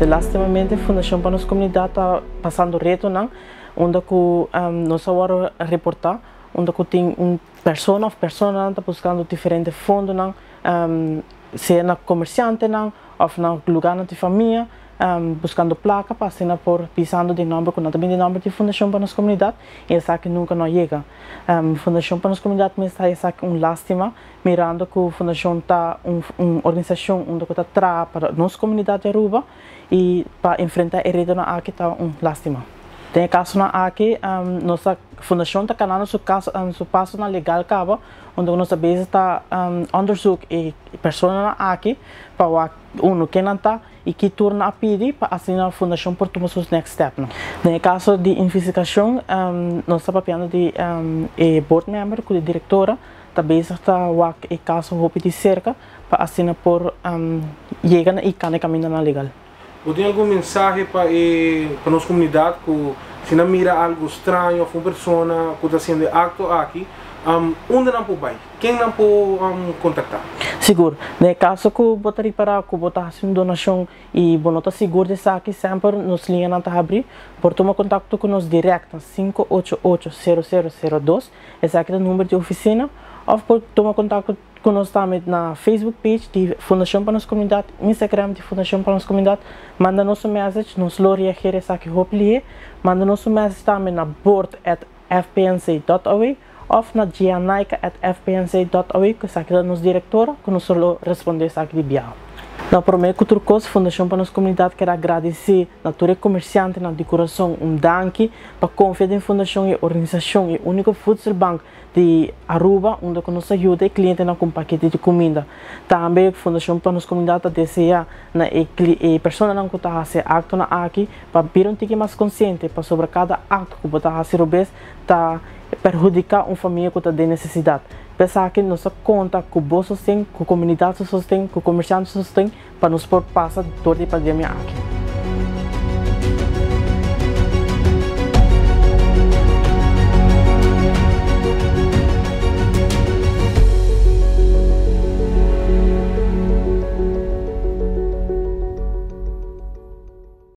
lastimamente a Fundação para a Nossa Comunidade está passando reto, onde nós agora reportar, onde tem pessoa está buscando diferentes fundos, seja na comerciante ou na lugar de família, buscando placa para assinar por pisando de número, com também de número de Fundação para a Nossa Comunidade, e essa que nunca não chega. Fundação para a Nossa Comunidade me está essa lástima, mirando que a Fundação está uma organização onde está trabalhando para a nossa comunidade de Aruba e para enfrentar a rede na que está lástima. Tem caso na aqui, nossa fundação está canando seu passo na legal cabo, onde nossa base está onderzoek e pessoa na aqui para que não está e que torna a pedir para assinar a fundação por tomar seus next step. No caso de investigação, nós estamos papiando de board member, com a diretora, também está o caso roupa de cerca para assinar por chegar e caminhar na legal. Ou tem algum mensagem para a nossa comunidade que se não mira algo estranho ou uma pessoa que está sendo acto aqui, onde não pode ir? Quem não pode contactar? Seguro. No caso que você para que você faça uma donação e você está seguro de que sempre nos linha não está abrir, por tomar contato com nós direto 588-0002, esse aqui é o número de oficina, ou por tomar contato com nós também na Facebook page de Fundação para a Nossa Comunidade, Instagram de Fundação para a Nossa Comunidade, manda nosso message, nos lo reagir esse aqui hopefully, manda nosso message também na board@fpnc.org ou na gianaika@fpnc.org, que esse aqui é nosso diretora, que nos lo responder esse aqui de bial. Na primeira coisa, a Fundação para a Nossa Comunidade quer agradecer a todos os comerciantes de coração danke para confiar em Fundação e organização e único Food Bank de Aruba, onde nos ajuda e cliente com paquete de comida. Também a Fundação para a Nossa Comunidade deseja que pessoas que estão fazendo acto aqui para vir mais consciente para sobre cada acto que está fazendo está perjudicar uma família que está de necessidade. Pensar que nossa conta com o bolso sostém, com a comunidade sostém, com o comerciante sostém, para nos passar toda a pandemia aqui.